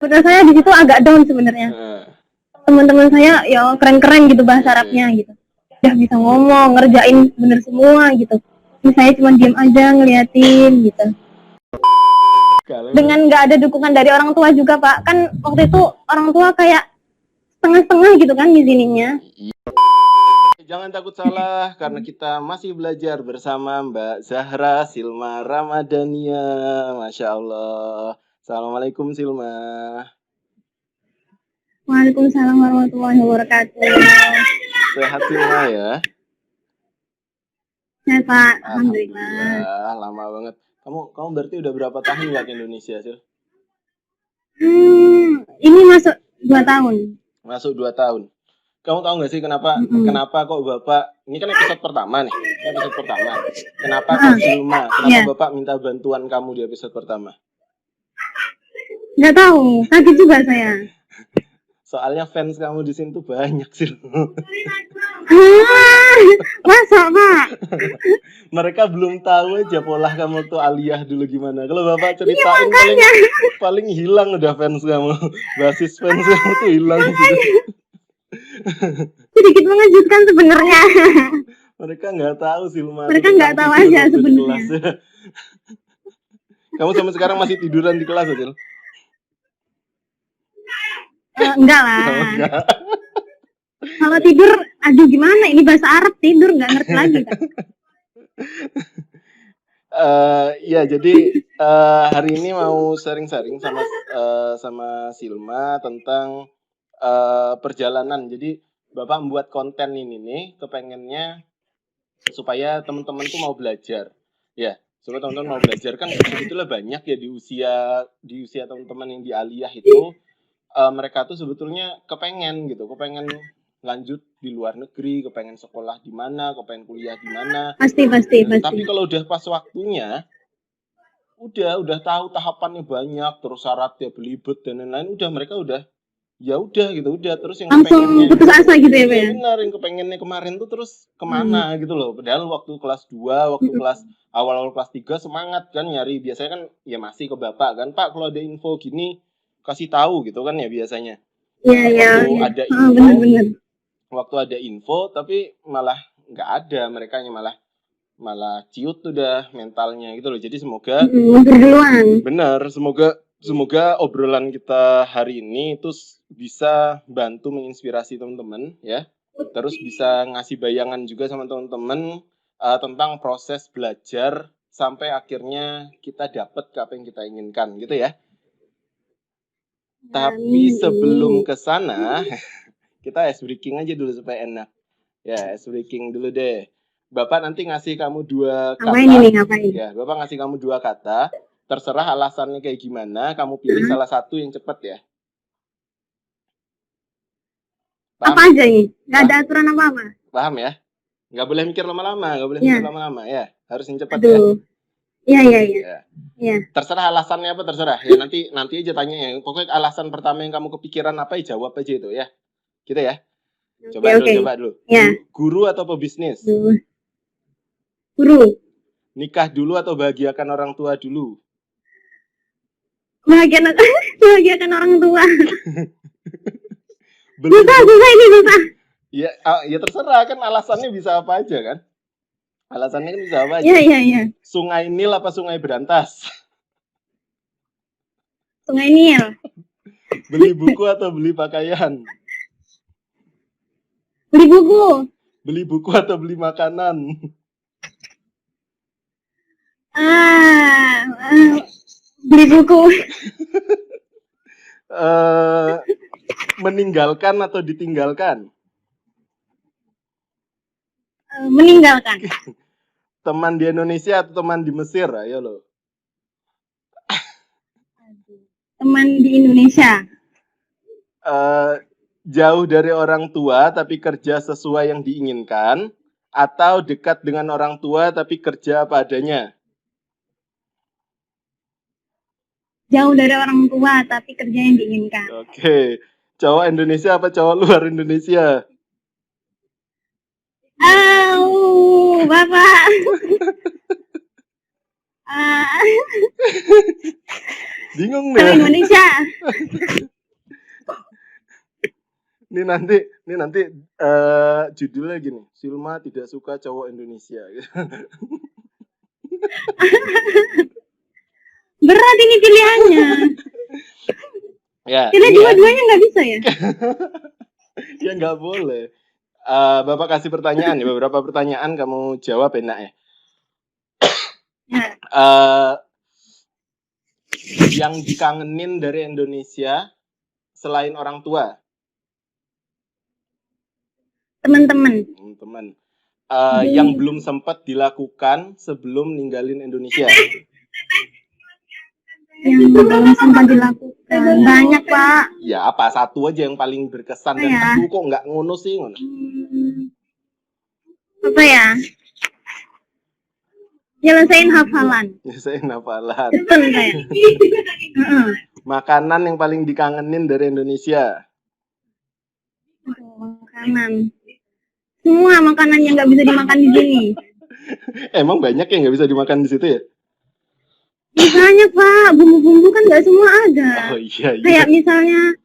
Menurut saya di situ agak down sebenarnya. Teman-teman saya ya keren-keren gitu bahasa Arabnya gitu. Udah bisa ngomong, ngerjain bener semua gitu. Ini saya cuma diam aja ngeliatin gitu. Dengan nggak ada dukungan dari orang tua juga Pak. Kan waktu itu orang tua kayak setengah-setengah gitu kan ngizininya. Jangan takut salah karena kita masih belajar bersama Mbak Zahra Silma Ramadhania. Masya Allah. Assalamualaikum Silma. Waalaikumsalam warahmatullahi wabarakatuh. Sehat Silma ya? Sehat Pak, Alhamdulillah. Lama banget. Kamu berarti udah berapa tahun nggak ke Indonesia Sil? Ini masuk 2 tahun. Masuk 2 tahun. Kamu tahu nggak sih kenapa kok Bapak, ini kan episode pertama nih, kenapa kok Silma, Bapak minta bantuan kamu di episode pertama? Nggak tahu, kaget juga saya. Soalnya fans kamu di sini tuh banyak sih. Masa Pak? Mereka belum tahu aja pola kamu tuh aliyah dulu gimana. Kalau Bapak ceritain paling hilang udah fans kamu. Basis fans kamu tuh hilang gitu. Sedikit mengejutkan sebenarnya. Mereka nggak tahu Silma. Mereka nggak tahu aja sebenarnya. Kamu sampai sekarang masih tiduran di kelas Sil? Enggak lah. Kalau tidur, aduh gimana? Ini bahasa Arab tidur nggak ngerti lagi kan? Ya jadi hari ini mau sharing-sharing sama Silma tentang perjalanan. Jadi Bapak membuat konten ini nih kepengennya supaya teman-teman tuh mau belajar. Ya, supaya teman-teman mau belajar kan sebetulnya banyak ya di usia teman-teman yang di aliyah itu mereka tuh sebetulnya kepengen lanjut di luar negeri, kepengen sekolah di mana, kepengen kuliah di mana. Pasti. Tapi kalau udah pas waktunya, udah tahu tahapannya banyak, terus syaratnya belibet dan lain-lain, mereka udah terus yang langsung putus asa gitu ya Pak ya? Benar, yang kepengennya kemarin tuh terus kemana gitu loh. Padahal waktu kelas 2, waktu kelas awal-awal kelas 3 semangat kan nyari, biasanya kan ya masih ke Bapak kan, Pak kalau ada info gini kasih tahu gitu kan ya biasanya. Waktu ada info tapi malah nggak ada, mereka malah ciut udah mentalnya gitu loh. Jadi semoga benar, semoga obrolan kita hari ini itu bisa bantu menginspirasi teman-teman ya. Terus bisa ngasih bayangan juga sama teman-teman tentang proses belajar sampai akhirnya kita dapat apa yang kita inginkan gitu ya. Tapi sebelum ke sana, kita ice breaking aja dulu supaya enak. Ya, ice breaking dulu deh. Bapak nanti ngasih kamu 2 kata. Ngapain? Ya, Bapak ngasih kamu 2 kata. Terserah alasannya kayak gimana, kamu pilih salah satu yang cepat ya. Paham? Apa aja nih? Nggak ada aturan apa-apa. Paham ya? Nggak boleh mikir lama-lama, ya. Harus yang cepat ya. Iya. Terserah alasannya apa, terserah. Ya nanti aja tanya ya. Pokoknya alasan pertama yang kamu kepikiran apa ya jawab aja itu ya. Gitu ya. Coba dulu. Ya. Guru atau pebisnis? Guru. Nikah dulu atau bahagiakan orang tua dulu? Bahagiakan orang tua. Susah ini. Ya terserah kan, alasannya bisa apa aja kan? Alasannya kan bisa apa aja? Iya. Sungai Nil apa Sungai Berantas? Sungai Nil. Beli buku atau beli pakaian? Beli buku. Beli buku atau beli makanan? Beli buku. Meninggalkan atau ditinggalkan? Meninggalkan. Teman di Indonesia atau teman di Mesir? Ayo lo. Teman di Indonesia. Jauh dari orang tua tapi kerja sesuai yang diinginkan, atau dekat dengan orang tua tapi kerja apa adanya? Jauh dari orang tua tapi kerja yang diinginkan. Oke. Cowok Indonesia apa cowok luar Indonesia? Bapak. Ah, Bingung kalau nih. Indonesia. Ini nanti judulnya gini, Silma tidak suka cowok Indonesia. Berat ini pilihannya. Ya, Pilih ini ya. dua-duanya nggak bisa ya? Ya nggak boleh. Bapak kasih pertanyaan ya, beberapa pertanyaan kamu jawab enak ya. Ya, Yang dikangenin dari Indonesia selain orang tua, teman-teman. teman. Yang belum sempat dilakukan sebelum ninggalin Indonesia. Yang belum sempat dilakukan banyak, Pak. Ya apa, satu aja yang paling berkesan dan Ya. aduh kok nggak ngono sih ngono. Apa ya? Nyelesain hafalan. Saya hafalan. Betul saya. Makanan yang paling dikangenin dari Indonesia. Makanan. Semua makanan yang nggak bisa dimakan di sini. Emang banyak yang nggak bisa dimakan di situ ya? Banyak, Pak. Bumbu-bumbu kan nggak semua ada. Oh iya. Kayak misalnya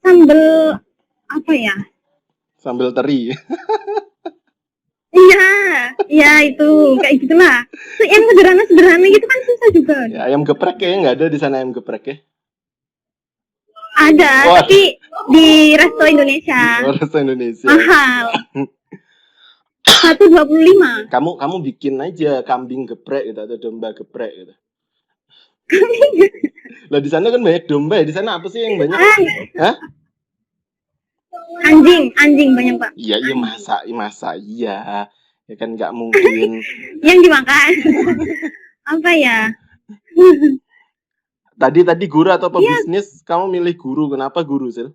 sambal apa ya? Sambal teri. Iya itu kayak gitulah. Yang sederhana gitu kan susah juga. Ya, ayam geprek kayaknya nggak ada di sana ayam geprek ya? Ada, tapi di resto Indonesia. Resto Indonesia. Mahal. 125. Kamu bikin aja kambing geprek gitu atau domba geprek gitu. Lah di sana kan banyak domba ya. Di sana apa sih yang banyak? Hah? Anjing banyak, Pak. Iya masa iya. Ya kan nggak mungkin. Yang dimakan. Apa ya? Tadi guru atau pebisnis? Kamu milih guru. Kenapa guru, Sil?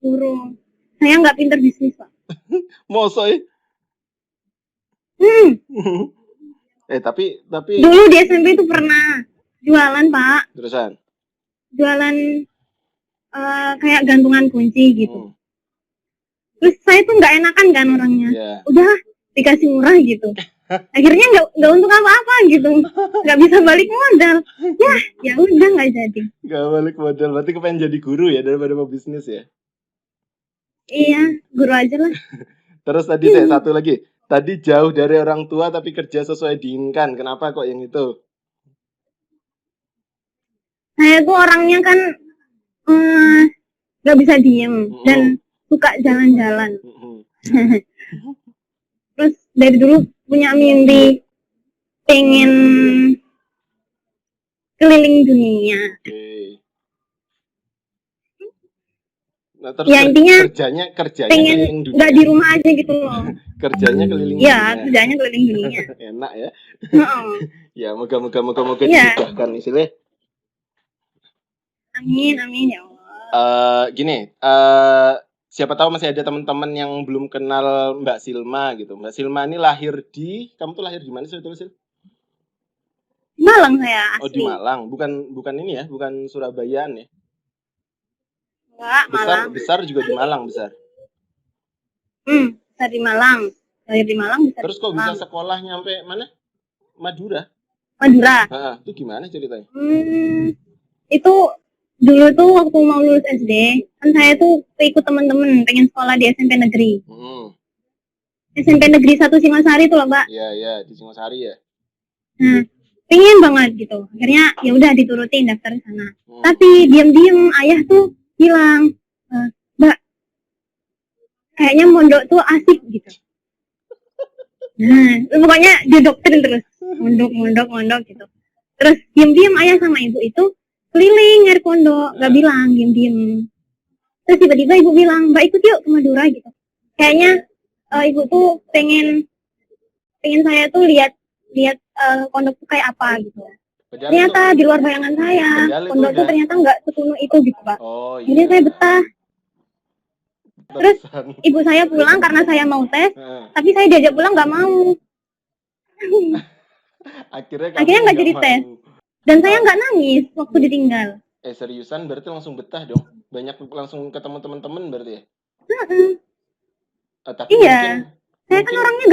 Guru. Saya nggak pinter bisnis, Pak. Mosoy. Tapi dulu di SMP itu pernah jualan, Pak. Terusan? Jualan kayak gantungan kunci gitu. Terus saya tuh nggak enakan kan orangnya. Yeah. Udah dikasih murah gitu. Akhirnya nggak untuk apa-apa gitu. Nggak bisa balik modal. Ya udah nggak jadi. Nggak balik modal. Berarti kepengen jadi guru ya daripada pebisnis ya? Iya, guru aja lah. Terus tadi saya satu lagi. Tadi jauh dari orang tua tapi kerja sesuai diinginkan. Kenapa kok yang itu? Saya tuh orangnya kan nggak bisa diem dan suka jalan-jalan. Terus dari dulu punya mimpi pengen keliling dunia. Okay. Nah, terus ya intinya kerjanya pengen keliling dunia. Nggak di rumah aja gitu loh. Kerjanya keliling dunia. Iya, kerjanya keliling dunia. Enak ya. Ya, moga-moga dimudahkan istilahnya. Amin ya Allah. Gini, siapa tahu masih ada teman-teman yang belum kenal Mbak Silma gitu. Mbak Silma ini kamu tuh lahir di mana sih betul, Sil? Malang saya asli. Oh, di Malang. Bukan ini ya, bukan Surabayaan ya. Enggak, Malang. Besar juga di Malang, besar. Besar di Malang. Lahir di Malang, besar. Terus kok bisa sekolah nyampe mana? Madura. Itu gimana ceritanya? Itu dulu tuh waktu mau lulus SD, kan saya tuh ikut teman-teman pengen sekolah di SMP negeri. SMP negeri 1 Singosari tuh loh, Mbak. Iya, di Singosari ya. Nah, pengen banget gitu. Akhirnya ya udah diturutin daftar di sana. Tapi diam-diam ayah tuh bilang, Mbak, kayaknya mondok tuh asik gitu. Nah, pokoknya dia doktrin terus mondok gitu. Terus diam-diam ayah sama ibu itu keliling nyari pondok, gak bilang, diem-diem. Terus tiba-tiba ibu bilang, Mbak ikut yuk ke Madura gitu. Kayaknya ibu tuh pengen saya tuh lihat pondok tuh kayak apa gitu. Ternyata di luar bayangan saya, pondok tuh ternyata nggak sekuno itu gitu, Pak. Oh, iya. Jadi saya betah. Terus ibu saya pulang karena saya mau tes, tapi saya diajak pulang nggak mau. Akhirnya nggak jadi tes. Dan saya nggak nangis waktu ditinggal. Seriusan berarti langsung betah dong? Banyak langsung ketemu teman-teman berarti ya? Tapi iya. Saya kan orangnya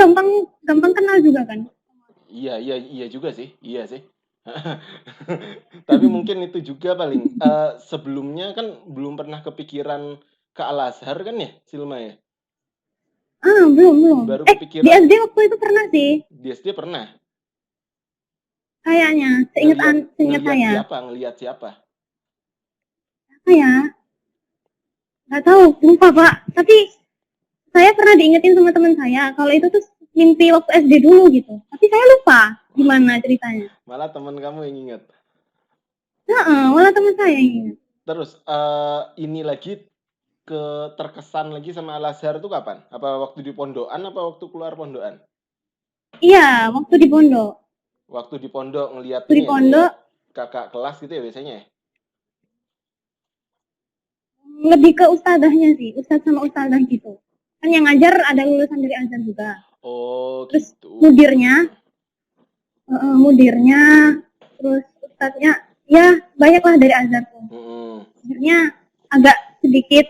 gampang kenal juga kan. Iya iya iya juga sih, iya sih. Tapi mungkin itu juga paling, sebelumnya kan belum pernah kepikiran ke Al-Azhar kan ya, Silma ya? Ah, belum belum. Baru Di kepikiran SD waktu itu pernah sih, di SD pernah? kayaknya. Ngelihat Seingat ngelihat saya. siapa ngelihat siapa? Apa ya? Nggak tahu, lupa Pak. Tapi saya pernah diingetin sama teman saya kalau itu tuh mimpi waktu SD dulu gitu. Tapi saya lupa gimana ceritanya. Malah teman kamu yang ingat. Heeh, malah teman saya yang ingat. Terus, ini lagi terkesan lagi sama Al-Azhar itu kapan? Apa waktu di pondokan apa waktu keluar pondokan? Iya, waktu di pondok. Waktu di pondok ngelihat Waktu ini di ya, ngelihat pondok kakak kelas gitu ya biasanya ya? lebih ke ustazahnya sih, ustaz sama ustazah gitu. Kan yang ngajar ada lulusan dari Azhar juga. Oh Terus gitu. mudirnya, mudirnya, terus ustaznya, ya banyak lah dari Azhar tuh. Mhm. Akhirnya agak sedikit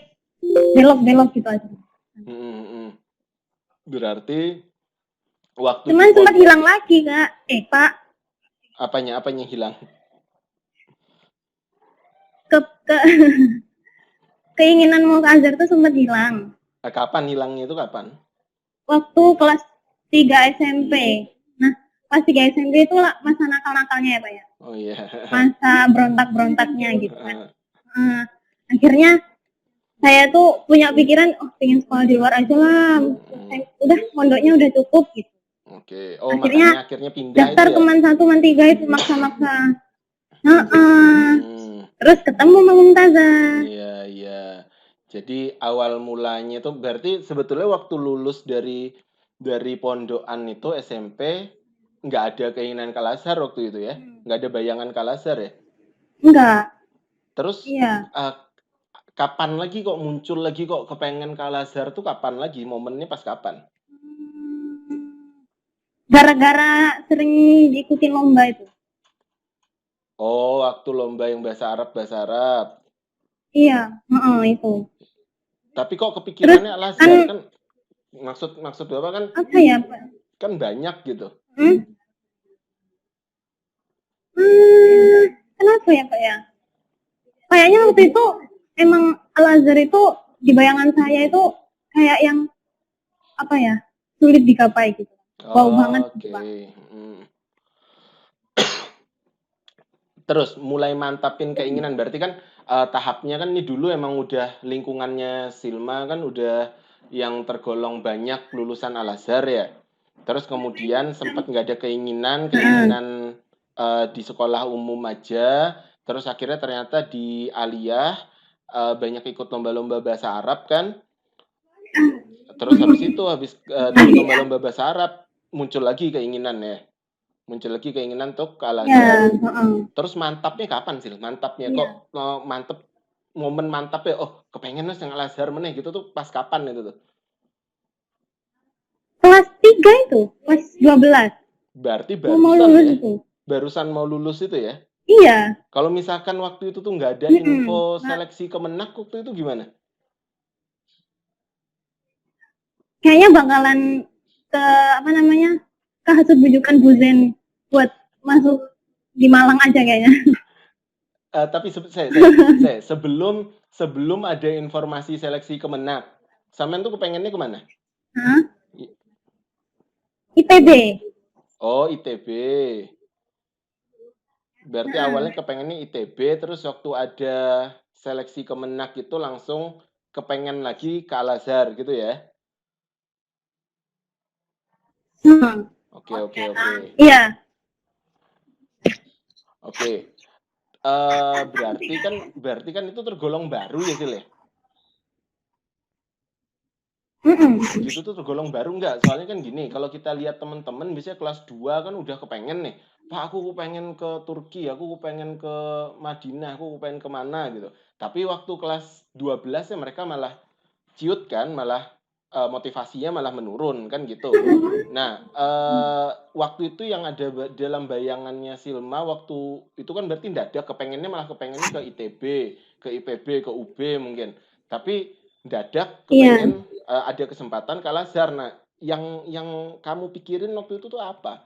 belok-belok gitu aja. Mhm mhm. Berarti waktu di Cuman sempat pondok hilang lagi Kak. Pak, apanya yang hilang? ke, ke keinginan mau ke Azhar tuh sempat hilang. Kapan hilangnya itu kapan? Waktu kelas 3 SMP. Nah, kelas 3 SMP itu lah masa nakal-nakalnya ya Pak ya. Oh iya. Masa berontak-berontaknya gitu kan. Akhirnya saya tuh punya pikiran, oh pengen sekolah di luar aja lah. Udah, pondoknya udah cukup gitu. Oke. Oh Akhirnya makanya akhirnya pindah itu daftar ya? teman 1, teman 3 itu maksa-maksa. Hmm. Terus ketemu sama Mumtazah. Iya iya. Jadi awal mulanya itu berarti sebetulnya waktu lulus dari pondokan itu SMP nggak ada keinginan ke Al-Azhar waktu itu ya? Nggak ada bayangan ke Al-Azhar ya? Enggak, Terus iya. eh, kapan lagi kok muncul lagi kok kepengen ke Al-Azhar tuh kapan lagi? Momennya pas kapan? Gara-gara sering diikutin lomba itu. Oh, waktu lomba yang bahasa Arab bahasa Arab. Iya, itu. Tapi kok Terus kepikirannya kan Al-Azhar kan maksud maksud Bapak kan apa ya, Pak? kan banyak gitu. Hmm? Hmm, kenapa ya, Pak ya? Kayaknya waktu itu emang Al-Azhar itu di bayangan saya itu kayak yang apa ya? Sulit digapai gitu. Wow banget gitu, Oke. Pak. Hmm. Terus mulai mantapin keinginan berarti kan tahapnya kan ini dulu emang udah lingkungannya Silma kan udah yang tergolong banyak lulusan Al-Azhar ya. Terus kemudian sempat nggak ada keinginan di sekolah umum aja. Terus akhirnya ternyata di Aliyah banyak ikut lomba-lomba bahasa Arab kan. Terus habis dari lomba-lomba bahasa Arab muncul lagi keinginan ya. Muncul lagi keinginan untuk ke Iya, Al-Azhar. heeh. Terus mantapnya kapan sih? Mantapnya Iya. kok mantep momen mantapnya oh kepengen mas yang Al-Azhar meneh gitu tuh pas kapan itu tuh? Kelas 3 itu, kelas 12. Berarti Mau barusan lulus ya? itu. Barusan mau lulus itu ya? Iya. Kalau misalkan waktu itu tuh nggak ada info Nah, seleksi Kemenak waktu itu gimana? kayaknya bakalan ke apa namanya? Kehasut bujukan Buzen buat masuk di Malang aja kayaknya. Tapi sebelum ada informasi seleksi Kemenak, sampean tuh kepengennya kemana? Hah? I- IPB. Oh ITB. Berarti Heeh. awalnya kepengennya ITB, terus waktu ada seleksi Kemenak itu langsung kepengen lagi ke Al-Azhar gitu ya? Oke oke oke Iya. oke. Berarti kan itu tergolong baru ya Sil ya? Begitu tuh tergolong baru nggak? Soalnya kan gini, kalau kita lihat teman-teman biasanya kelas 2 kan udah kepengen nih. Pak, aku pengen ke Turki, aku pengen ke Madinah, aku pengen kemana gitu. Tapi waktu kelas 12 ya mereka malah ciut kan, malah motivasinya malah menurun kan gitu. Nah, waktu itu yang ada dalam bayangannya Silma waktu itu kan berarti nggak ada kepengennya malah kepengennya ke ITB, ke IPB, ke UB mungkin. Tapi dadak Iya. kepengen ada kesempatan ke Al-Azhar. Nah, yang kamu pikirin waktu itu tuh apa?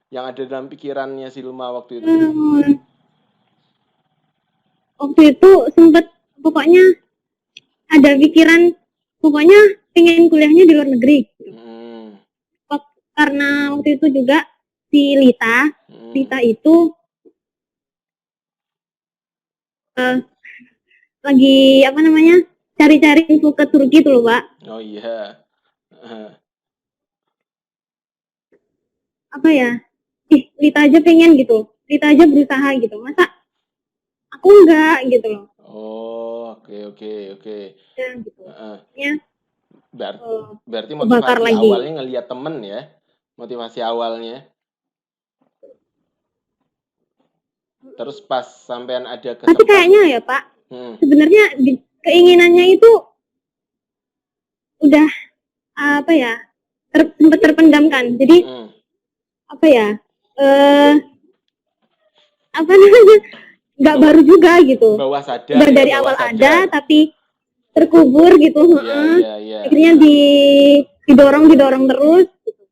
yang ada dalam pikirannya Silma waktu itu? Waktu itu sempet pokoknya ada pikiran pokoknya pengen kuliahnya di luar negeri. Karena waktu itu juga si Lita itu lagi apa namanya cari-cari info ke Turki tuh loh Pak. Oh iya. Apa ya? Lita aja pengen gitu, Lita aja berusaha gitu, masa aku enggak gitu loh. Oh, oke. Ya, gitu. Ya. Berarti Kebakar motivasi lagi. awalnya ngelihat temen ya? Motivasi awalnya. Terus pas sampean ada kesempatan. Tapi kayaknya ya Pak, sebenarnya keinginannya itu udah apa ya? Sempat terpendamkan. Jadi apa ya? Apa namanya? Nggak baru juga gitu. Bawah sadar. Udah dari awal sadar. Ada tapi terkubur gitu. Iya. Akhirnya didorong terus. Gitu.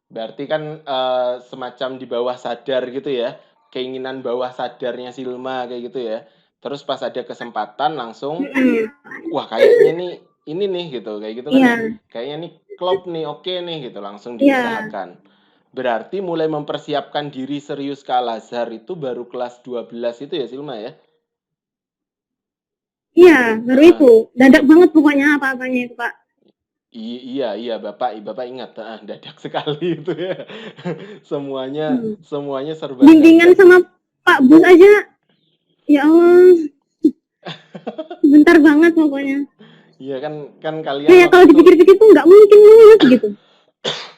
Berarti kan semacam di bawah sadar gitu ya, keinginan bawah sadarnya Silma kayak gitu ya. Terus pas ada kesempatan langsung, wah kayaknya nih ini nih gitu, kayak gitu kan ya. Kayaknya nih klop nih, oke nih gitu, langsung diusahakan. Berarti mulai mempersiapkan diri serius ke Al-Azhar itu baru kelas 12 itu ya Silma ya? Iya, baru itu. Dadak banget pokoknya apa-apanya itu Pak. Iya, Bapak ingat, dadak sekali itu ya. Semuanya serba. Bimbingan sama Pak Bus aja, ya Allah, bentar banget pokoknya. Iya kan kalian. Kayak kalau dipikir-pikir tuh nggak mungkin lulus gitu.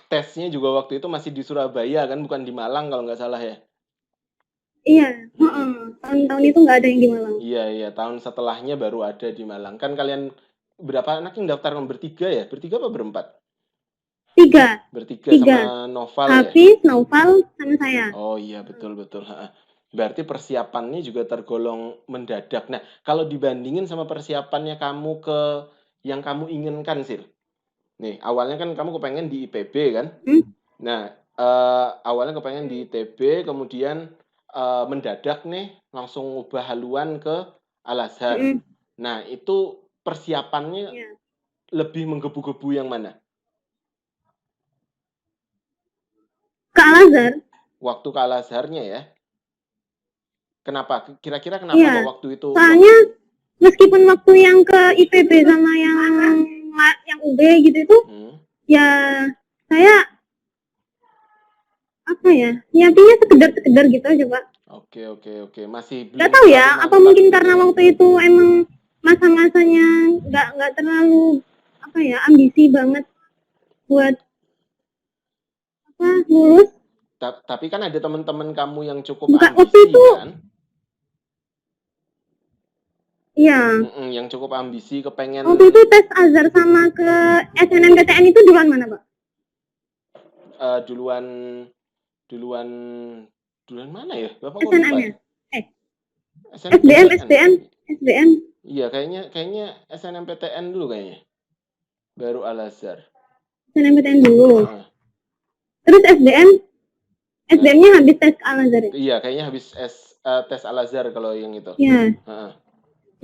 Tesnya juga waktu itu masih di Surabaya kan, bukan di Malang kalau nggak salah ya? Iya, tahun-tahun itu nggak ada yang di Malang. Iya, tahun setelahnya baru ada di Malang. Kan kalian berapa anak yang daftar? Bertiga ya? Bertiga apa berempat? Tiga. Sama Noval ya? Hafiz, Noval, sama saya. Oh iya, betul. Berarti persiapannya juga tergolong mendadak. Nah, kalau dibandingin sama persiapannya kamu ke yang kamu inginkan, Sil. Nih, awalnya kan kamu kepengen di IPB kan? Nah, awalnya kepengen di ITB, kemudian mendadak nih langsung ubah haluan ke Al-Azhar. Nah, itu persiapannya lebih menggebu-gebu yang mana? Ke Al-Azhar? Waktu ke Al-Azharnya ya? Kenapa? Kira-kira kenapa kok waktu itu? Soalnya meskipun waktu yang ke IPB sama yang UB gitu itu, ya saya apa ya, nyiapinnya sekedar gitu aja Pak. Oke. Masih belum. Gak tahu ya, apa mungkin karena waktu itu emang masa-masanya nggak terlalu apa ya, ambisi banget buat apa lulus. Tapi kan ada teman-teman kamu yang cukup ambisi waktu itu, kan? Iya. Yang cukup ambisi, kepengen. Waktu itu tes Azhar sama ke SNMPTN itu duluan mana Pak? Duluan mana ya? Bapak SNM ya? SBM. Iya, kayaknya SNMPTN dulu kayaknya. Baru Al-Azhar. SNMPTN dulu. Terus SBM-nya habis tes Al-Azhar ya? Iya, kayaknya habis tes Al-Azhar kalau yang itu. Iya.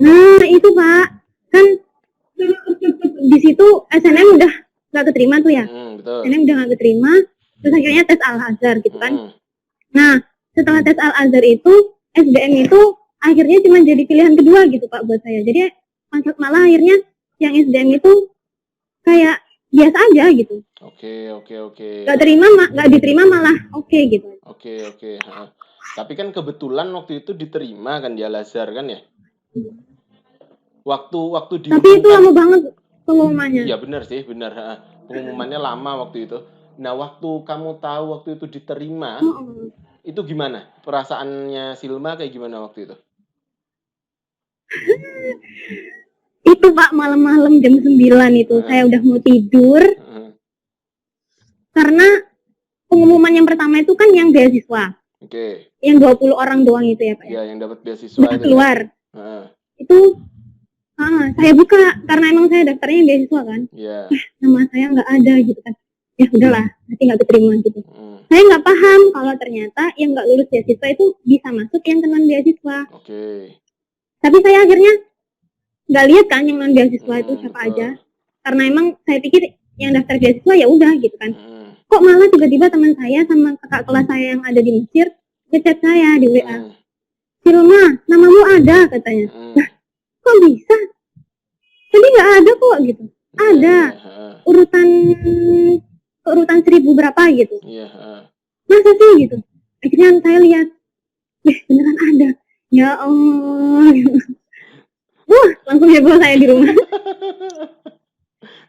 Nah, itu Pak. Kan di situ SNM udah nggak keterima tuh ya. Betul. SNM udah nggak keterima, terus akhirnya tes Al-Azhar gitu kan. Nah, setelah tes Al-Azhar itu, SBM itu akhirnya cuma jadi pilihan kedua gitu Pak buat saya. Jadi malah akhirnya yang SBM itu kayak biasa aja gitu. Oke. Nggak diterima malah oke gitu. Oke. Tapi kan kebetulan waktu itu diterima kan di Al-Azhar kan ya? Waktu Tapi itu lama banget pengumumannya. Iya benar. Pengumumannya lama waktu itu. Nah, waktu kamu tahu waktu itu diterima, itu gimana? Perasaannya Silma kayak gimana waktu itu? Itu Pak, malam-malam jam 9 itu saya udah mau tidur. Karena pengumuman yang pertama itu kan yang beasiswa. Oke. Yang 20 orang doang itu ya Pak. Iya, yang dapat beasiswa itu. Keluar. Itu saya buka karena emang saya daftarnya beasiswa kan. Nama saya nggak ada gitu kan. Ya udahlah, nanti nggak keterima gitu. saya nggak paham kalau ternyata yang nggak lulus beasiswa itu bisa masuk yang non beasiswa. Oke. Tapi saya akhirnya nggak lihat kan yang non beasiswa itu siapa Betul. aja, karena emang saya pikir yang daftar beasiswa ya udah gitu kan. Mm-mm. Kok malah tiba-tiba teman saya sama kakak kelas saya yang ada di Mesir ngechat saya di WA, Silma, namamu ada katanya. Nah, kok bisa? Tadi nggak ada kok gitu. Ada urutan 1000 berapa gitu. Masa sih gitu? Akhirnya saya lihat, beneran ada. Ya Allah. Langsung heboh saya di rumah.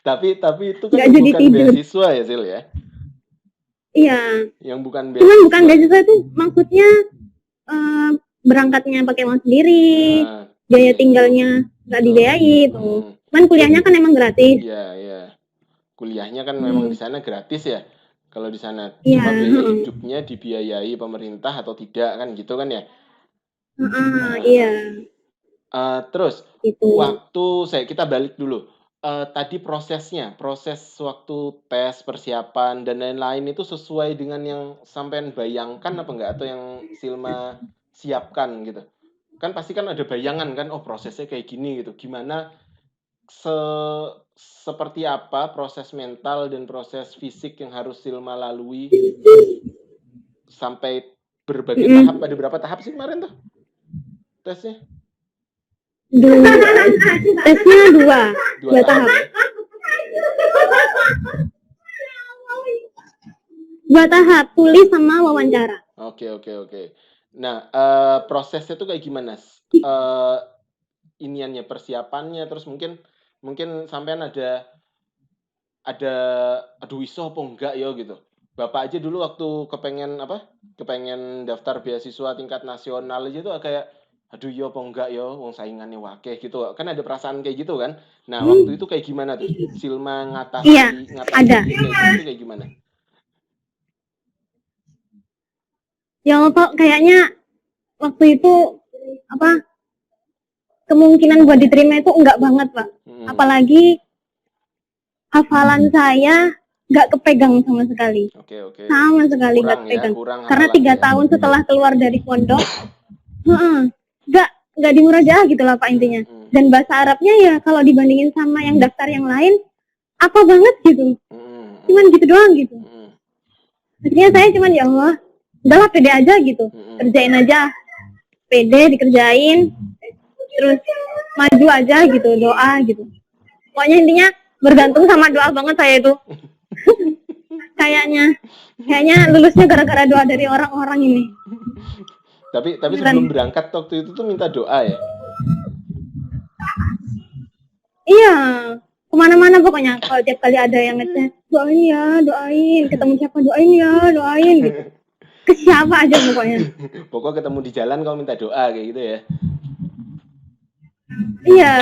tapi itu kan Nggak jadi bukan tidur. beasiswa ya, Sil ya? Iya. Yang bukan beasiswa. Cuman bukan beasiswa itu maksudnya berangkatnya pakai uang sendiri, biaya tinggalnya nggak dibiayai itu. Cuman kuliahnya kan emang gratis. Iya. Kuliahnya kan memang di sana gratis ya. Kalau di sana Iya. cuma biaya hidupnya dibiayai pemerintah atau tidak kan gitu kan ya? Iya. Terus Gitu. waktu kita balik dulu. Tadi proses waktu tes, persiapan dan lain-lain itu sesuai dengan yang sampean bayangkan apa enggak, atau yang Silma siapkan gitu? Kan pasti kan ada bayangan kan, oh prosesnya kayak gini gitu. Gimana seperti apa proses mental dan proses fisik yang harus Silma lalui sampai berbagai tahap? Ada berapa tahap sih kemarin tuh tesnya? Tesnya dua tahap. Dua tahap, tulis sama wawancara. Oke. Nah, prosesnya tuh kayak gimana? Iniannya, persiapannya, terus mungkin sampean ada aduh iso apa enggak ya gitu. Bapak aja dulu waktu kepengen daftar beasiswa tingkat nasional aja tuh kayak aduh yo apa enggak yo, wong saingannya wakeh gitu. Kan ada perasaan kayak gitu kan. Nah, waktu itu kayak gimana tuh? Silma ngatasi ada. Itu kayak gimana? Ya kok kayaknya waktu itu kemungkinan buat diterima itu enggak banget, Pak. Apalagi hafalan saya nggak kepegang sama sekali. Sama sekali nggak kepegang. Karena 3 tahun setelah keluar dari pondok, nggak di Murajaah gitu lah Pak intinya. Dan bahasa Arabnya ya kalau dibandingin sama yang daftar yang lain, apa banget gitu. Cuman gitu doang gitu. Akhirnya saya cuman ya Allah, udahlah pede aja gitu. Kerjain aja. Pede dikerjain. Terus maju aja gitu, doa gitu. Pokoknya intinya bergantung sama doa banget saya itu. Kayaknya lulusnya gara-gara doa dari orang-orang ini. Tapi sebelum berangkat waktu itu tuh minta doa ya? Iya, kemana-mana pokoknya kalau tiap kali ada yang ngechat, doain, ketemu siapa doain gitu. Ke siapa aja pokoknya. Pokoknya ketemu di jalan kau minta doa kayak gitu ya? Iya.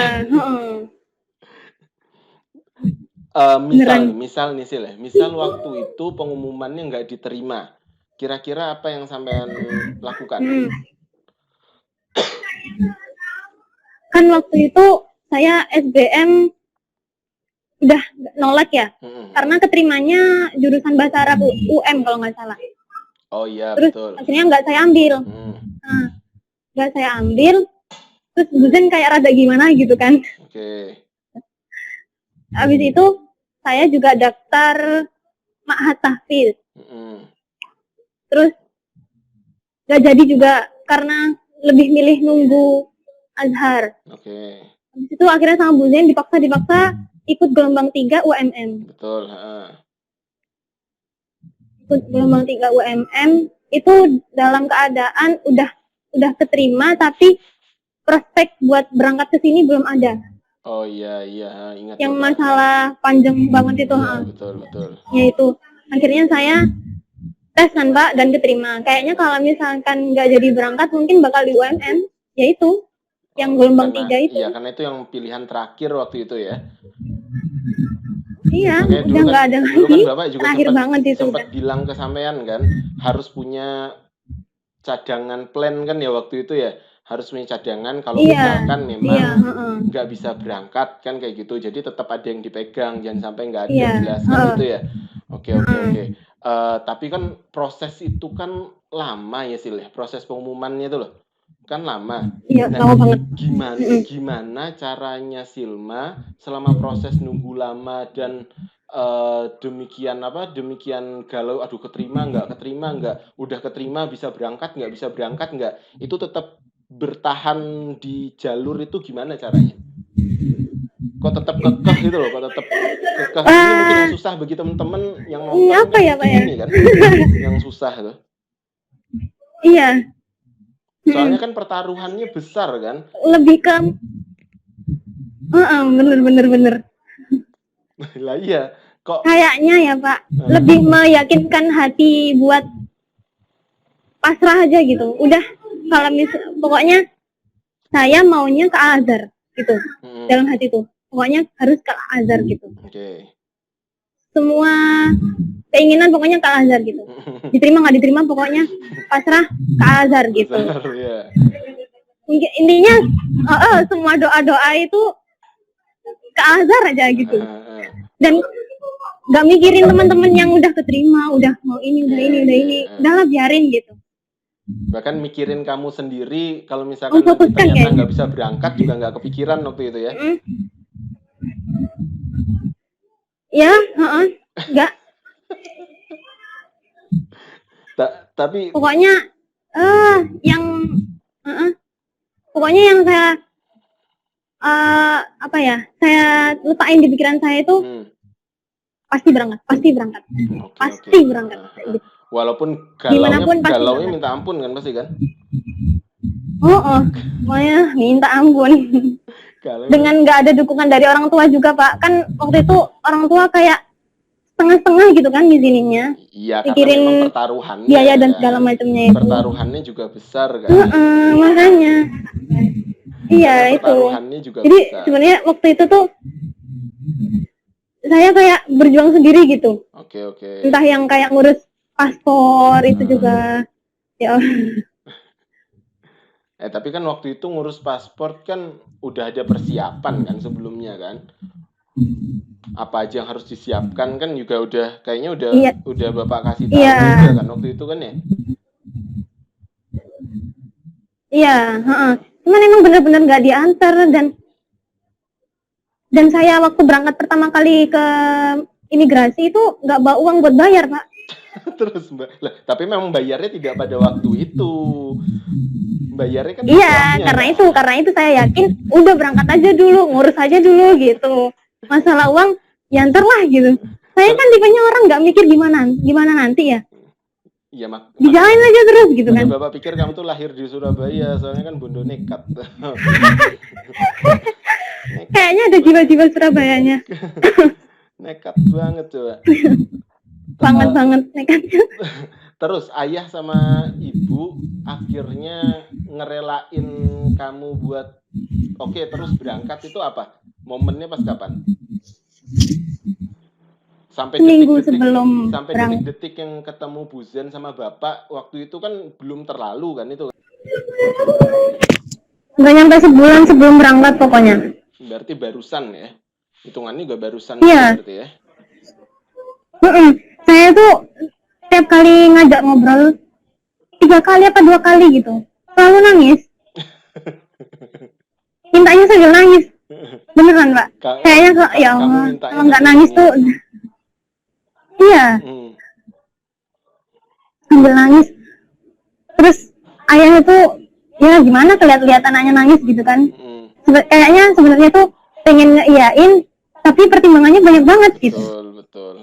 Misal nih Sil, misal waktu itu pengumumannya nggak diterima, kira-kira apa yang sampean lakukan? Kan waktu itu saya SBM udah nolak ya, karena keterimanya jurusan bahasa Arab UM kalau nggak salah. Oh iya. Terus betul. Akhirnya nggak saya ambil. Nggak saya ambil, terus dosen kayak rada gimana gitu kan. Oke. Habis itu saya juga daftar Ma'had Tahfiz. Terus gak jadi juga karena lebih milih nunggu Azhar. Oke. Habis itu akhirnya sama Bu Zain dipaksa ikut gelombang 3 UMM. Betul. Ikut gelombang 3 UMM itu dalam keadaan udah keterima tapi prospek buat berangkat ke sini belum ada. Oh iya, ingat. Yang masalah panjang banget itu. Betul. Ya itu. Akhirnya saya tes kan Pak dan keterima. Kayaknya kalau misalkan nggak jadi berangkat mungkin bakal di UMM. Ya itu. Yang gelombang 3 itu. Iya, karena itu yang pilihan terakhir waktu itu ya. Iya, udah nggak ada lagi. Dulu kan Bapak juga sempat bilang ke sampean kan, harus punya cadangan plan kan ya waktu itu ya. Harus punya cadangan kalau misalkan memang nggak bisa berangkat kan kayak gitu. Jadi tetap ada yang dipegang, jangan sampai nggak ada jelaskan gitu ya. Oke. Tapi kan proses itu kan lama ya Sil ya, proses pengumumannya itu loh kan lama. Iya, Nah, lama banget. gimana caranya Silma selama proses nunggu lama dan demikian galau, aduh keterima nggak, udah keterima bisa berangkat nggak, itu tetap bertahan di jalur itu gimana caranya? Kok tetap kekeh gitu loh, kok tetap kekeh. Ini mungkin yang susah bagi teman-teman yang nonton Apa kan ya, Pak ya? ini kan, yang susah tuh. Iya. Soalnya kan pertaruhannya besar kan. Lebih ke bener. Lah iya, kok Kayaknya ya Pak, lebih meyakinkan hati buat pasrah aja gitu. Udah kalau pokoknya saya maunya ke Al-Azhar gitu. Dalam hati tuh. Pokoknya harus ke Al-Azhar gitu. Oke. Semua keinginan pokoknya ke Al-Azhar gitu. Diterima nggak diterima pokoknya pasrah ke Al-Azhar gitu. Yeah. Intinya semua doa-doa itu ke Al-Azhar aja gitu. Dan nggak mikirin teman-teman yang udah keterima, udah mau ini, udah ini, udahlah biarin gitu. Bahkan mikirin kamu sendiri kalau misalkan nanti ternyata nggak bisa berangkat juga nggak kepikiran waktu itu ya? Ya, nggak. Tapi pokoknya pokoknya yang saya saya letakin di pikiran saya itu pasti berangkat. Pasti berangkat. Walaupun galaunya minta ampun kan pasti kan? Pokoknya minta ampun. Dengan nggak ada dukungan dari orang tua juga Pak. Kan waktu itu orang tua kayak setengah-setengah gitu kan ngizininya. Iya, karena memang pertaruhannya. Biaya dan segala macamnya itu. Pertaruhannya juga besar kan. Makanya. Iya itu. Pertaruhannya juga jadi besar. Sebenarnya waktu itu tuh saya kayak berjuang sendiri gitu. Oke. Entah yang kayak ngurus paspor itu juga. Ya. Tapi kan waktu itu ngurus paspor kan udah ada persiapan kan sebelumnya kan. Apa aja yang harus disiapkan kan juga kayaknya udah Bapak kasih tahu juga kan waktu itu kan ya. Iya, cuman emang benar-benar nggak diantar dan saya waktu berangkat pertama kali ke imigrasi itu nggak bawa uang buat bayar Pak. Terus tapi memang bayarnya tidak pada waktu itu. Bayarnya kan karena itu saya yakin udah berangkat aja dulu, ngurus aja dulu gitu. Masalah uang ya ntar lah gitu. Saya kan tipenya orang nggak mikir gimana nanti ya. Iya dijalanin aja terus gitu kan. Bapak pikir kamu tuh lahir di Surabaya, soalnya kan Bondo nekat. Kayaknya ada jiwa-jiwa Surabayanya. Nekat banget coba. banget nekatnya. Terus ayah sama ibu akhirnya ngerelain kamu buat terus berangkat itu apa? Momennya pas kapan? Sampai detik-detik yang ketemu Bu Zen sama Bapak waktu itu kan belum terlalu kan itu? Nggak nyampe sebulan sebelum berangkat pokoknya. Berarti barusan ya? Hitungannya juga barusan berarti ya? Saya tuh setiap kali ngajak ngobrol 3 kali apa 2 kali gitu selalu nangis. Mintanya sambil nangis. Beneran Pak. Kayaknya ya Allah kalau nggak nangis tuh iya. Sambil nangis. Terus ayah itu ya gimana lihat anaknya nangis gitu kan. Kayaknya sebenarnya tuh pengen ngeiyain tapi pertimbangannya banyak banget gitu. Betul.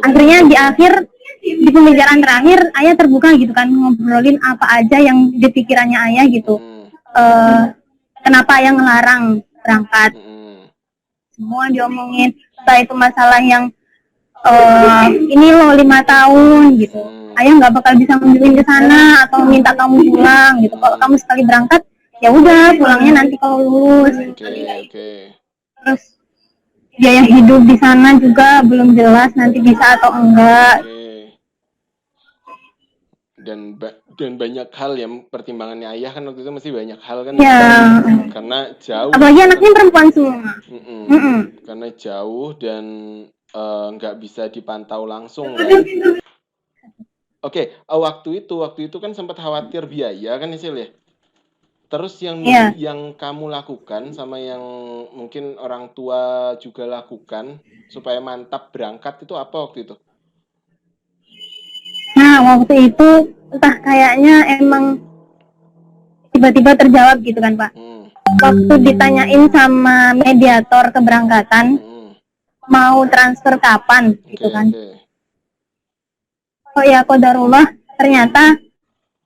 Akhirnya di pembicaraan terakhir ayah terbuka gitu kan, ngobrolin apa aja yang di pikirannya ayah gitu. Kenapa ayah ngelarang berangkat. Semua diomongin. Entah itu masalah yang ini loh 5 tahun gitu. Ayah nggak bakal bisa menunjukin ke sana atau minta kamu pulang gitu. Kalau kamu sekali berangkat ya udah pulangnya nanti kalau lulus. Terus biaya hidup di sana juga belum jelas nanti bisa atau enggak. Dan banyak hal ya pertimbangannya ayah kan waktu itu masih banyak hal kan karena jauh. Apalagi anaknya perempuan semua. Karena jauh dan nggak bisa dipantau langsung kan. Oke, waktu itu kan sempat khawatir biaya kan Sil ya. Terus Iya. yang kamu lakukan sama yang mungkin orang tua juga lakukan supaya mantap berangkat itu apa waktu itu? Nah, waktu itu entah kayaknya emang tiba-tiba terjawab gitu kan, Pak. Hmm, Waktu ditanyain sama mediator keberangkatan, hmm. mau transfer kapan gitu Oke, kan. oke. Oh ya, qadarullah, ternyata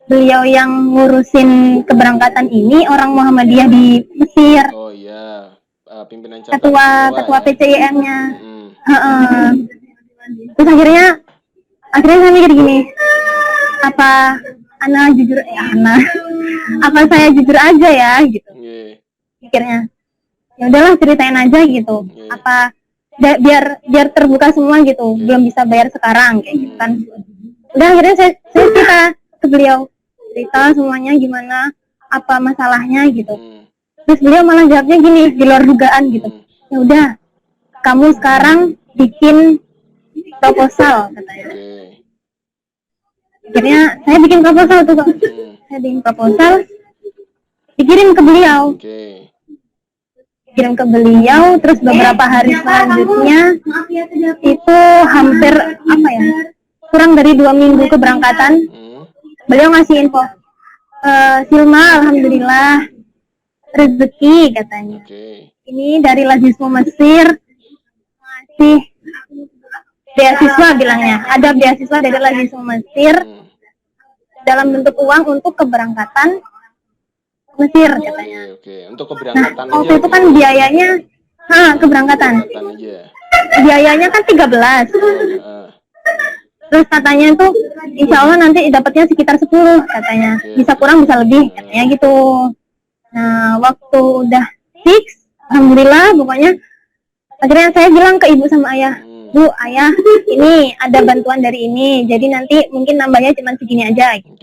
beliau yang ngurusin keberangkatan ini orang Muhammadiyah di Mesir. Oh iya, pimpinan cabang di Jawa Ketua ya. PCIM-nya. Hmm, Terus akhirnya saya mikir gini, apa apa saya jujur aja ya gitu yeah, pikirnya. Ya udahlah, ceritain aja gitu, yeah, apa biar terbuka semua gitu, yeah. belum bisa bayar sekarang kayak gitu kan. Udah, akhirnya saya cerita ke beliau, cerita semuanya gimana, apa masalahnya gitu. Terus beliau malah jawabnya gini, di luar dugaan gitu. Ya udah, kamu sekarang bikin proposal katanya. Akhirnya saya bikin proposal tuh, Pak. Saya bikin proposal, dikirim ke beliau. Kirim ke beliau, terus beberapa hari selanjutnya itu hampir kurang dari 2 minggu keberangkatan, beliau ngasih info, Silma, alhamdulillah rezeki katanya. Ini dari Lazismu Mesir ngasih beasiswa, bilangnya ada beasiswa dari Lazismu Mesir dalam bentuk uang untuk keberangkatan Mesir katanya. Untuk keberangkatan nah, waktu itu kan biayanya keberangkatan biayanya kan 13. Terus katanya tuh insya Allah nanti dapatnya sekitar 10 katanya, bisa kurang bisa lebih katanya gitu. Nah, waktu udah fix, alhamdulillah pokoknya, akhirnya saya bilang ke ibu sama ayah, Bu, ayah, ini ada bantuan dari ini, jadi nanti mungkin nambahnya cuma segini aja gitu.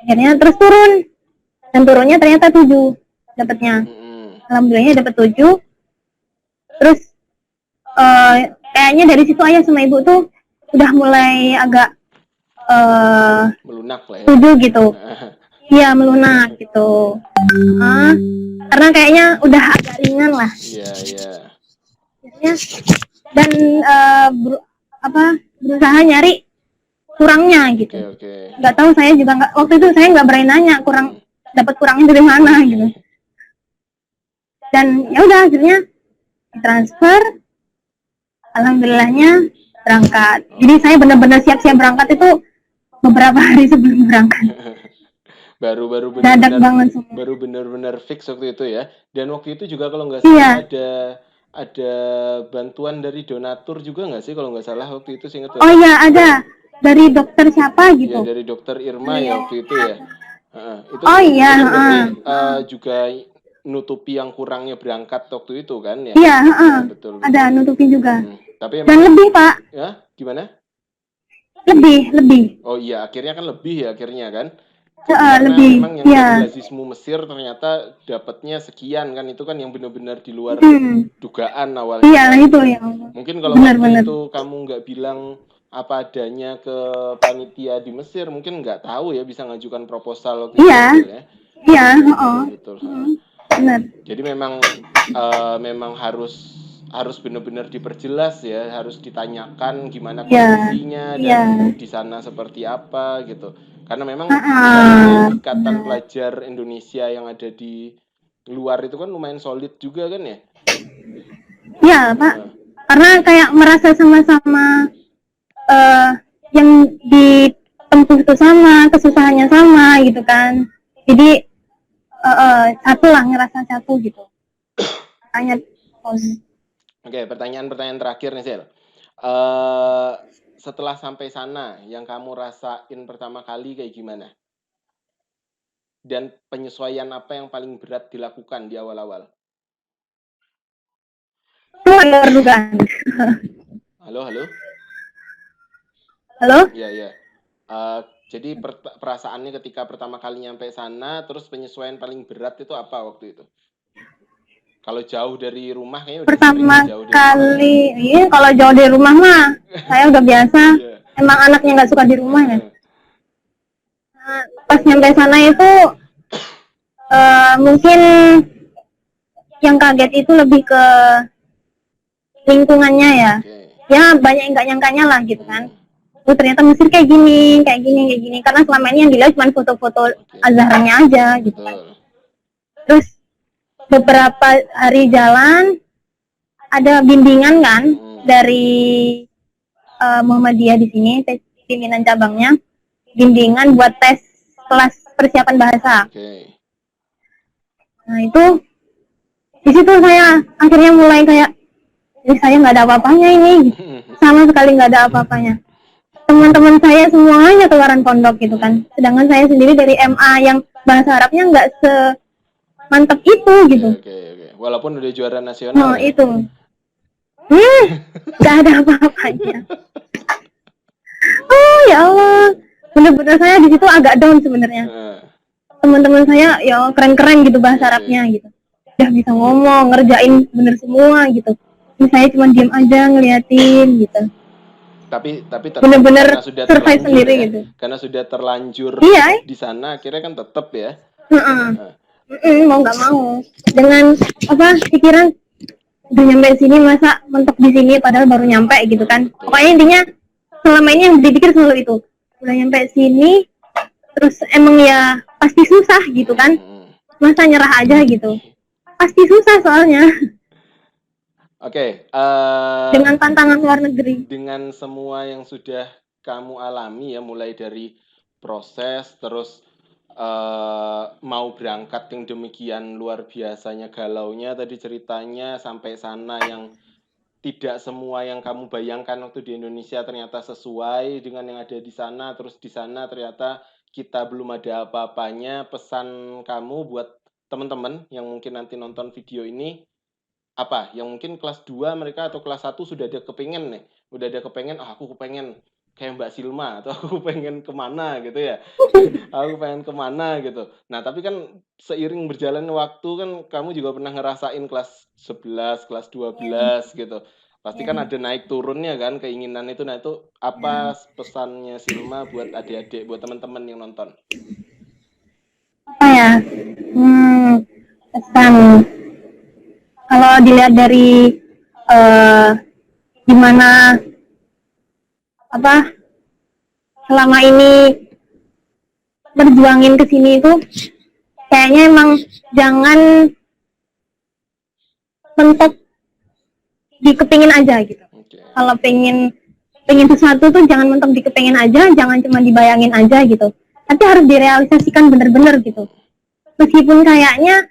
Akhirnya terus turun, dan turunnya ternyata 7 dapatnya. Alhamdulillahnya dapat 7. Terus kayaknya dari situ ayah sama ibu tuh udah mulai agak melunak lah ya. setuju gitu. Iya, melunak gitu. Karena kayaknya udah agak ringan lah. Iya. Dan berusaha nyari kurangnya gitu. Nggak tahu, saya juga waktu itu saya nggak berani nanya dapat kurangnya dari mana gitu. Dan ya udah, akhirnya transfer, alhamdulillahnya berangkat. Jadi saya benar-benar siap-siap berangkat itu beberapa hari sebelum berangkat. baru benar-benar fix waktu itu ya. Dan waktu itu juga kalau nggak salah ada bantuan dari donatur juga nggak sih kalau nggak salah waktu itu, seingat. Oh iya, ada dari dokter siapa gitu. Ya, dari dokter Irma ya waktu itu ya. Itu juga nutupi yang kurangnya berangkat waktu itu kan ya. Iya, betul. Ada nutupi juga. Tapi dan lebih, Pak. Ya, gimana? Lebih. Oh iya, akhirnya kan lebih ya akhirnya kan. Lebih. Memang yang dari Lazismu Mesir ternyata dapatnya sekian kan, itu kan yang benar-benar di luar dugaan awalnya. Iya, itu ya. Mungkin kalau waktu itu kamu nggak bilang apa adanya ke panitia di Mesir, mungkin nggak tahu ya bisa ngajukan proposal waktu itu ya. Iya, betul. Benar. Jadi memang harus benar-benar diperjelas ya, harus ditanyakan gimana kondisinya dan di sana seperti apa gitu. Karena memang ikatan pelajar Indonesia yang ada di luar itu kan lumayan solid juga kan ya? Iya, Pak. Karena kayak merasa sama-sama yang ditempuh itu sama, kesusahannya sama gitu kan. Jadi ngerasa satu gitu. Tanya. Oke, pertanyaan terakhir nih, Sil. Setelah sampai sana, yang kamu rasain pertama kali kayak gimana? Dan penyesuaian apa yang paling berat dilakukan di awal-awal? Halo? Halo? Iya. Jadi perasaannya ketika pertama kali nyampe sana, terus penyesuaian paling berat itu apa waktu itu? Kalau jauh dari rumah kayaknya udah sering Pertama jauh dari rumah ya. kali, iya kalau jauh dari rumah mah saya udah biasa. Iya. Emang anaknya nggak suka di rumah ya. Nah, pas nyampe sana itu mungkin yang kaget itu lebih ke lingkungannya ya. Oke. Ya banyak yang nggak nyangkanya lah gitu kan. Oh ternyata Mesir kayak gini, kayak gini, kayak gini. Karena selama ini yang dilihat cuma foto-foto Oke. Azharnya aja gitu kan. Betul. Terus beberapa hari jalan ada bimbingan kan dari Muhammadiyah di sini, pimpinan cabangnya, bimbingan buat tes kelas persiapan bahasa. Oke. Nah itu di situ saya akhirnya mulai kayak, saya nggak ada apa-apanya ini, sama sekali nggak ada apa-apanya. Teman-teman saya semuanya keluaran pondok gitu kan, sedangkan saya sendiri dari MA yang bahasa Arabnya nggak semantap itu gitu. Oke. Walaupun udah juara nasional Nah ya. itu, nggak ada apa-apanya. Oh ya Allah, bener-bener saya di situ agak down sebenarnya. Teman-teman saya ya keren-keren gitu bahasa Arabnya gitu, udah bisa ngomong, ngerjain bener semua gitu. Ini saya cuma diem aja ngeliatin gitu. Tapi tetap Bener-bener karena sudah survive terlanjur sendiri ya. gitu. Karena sudah terlanjur Iya. di sana, akhirnya kan tetap ya. Mau nggak mau dengan apa pikiran udah nyampe sini masa mentok di sini padahal baru nyampe gitu kan. Pokoknya intinya selama ini yang dipikir selalu itu, udah nyampe sini terus emang ya pasti susah gitu kan, masa nyerah aja gitu, pasti susah soalnya. Oke. Dengan tantangan luar negeri, Dengan semua yang sudah kamu alami ya, mulai dari proses terus mau berangkat yang demikian luar biasanya galaunya tadi ceritanya, sampai sana yang tidak semua yang kamu bayangkan waktu di Indonesia ternyata sesuai dengan yang ada di sana, terus di sana ternyata kita belum ada apa-apanya. Pesan kamu buat teman-teman yang mungkin nanti nonton video ini apa? Yang mungkin kelas 2 mereka atau kelas 1 sudah ada kepengen nih, udah ada kepengen, aku kepengen kayak Mbak Silma, atau aku pengen kemana gitu ya. Aku pengen kemana gitu. Nah, tapi kan seiring berjalannya waktu kan kamu juga pernah ngerasain kelas 11, kelas 12 gitu. Pasti kan ada naik turunnya kan keinginan itu. Nah, itu apa pesannya Silma buat adik-adik, buat teman-teman yang nonton? apa ya, pesan kalau dilihat dari gimana apa selama ini berjuangin ke sini itu, kayaknya emang jangan mentok di kepingin aja gitu. Kalau pengen sesuatu tuh jangan mentok di kepingin aja, jangan cuma dibayangin aja gitu, tapi harus direalisasikan bener-bener gitu. Meskipun kayaknya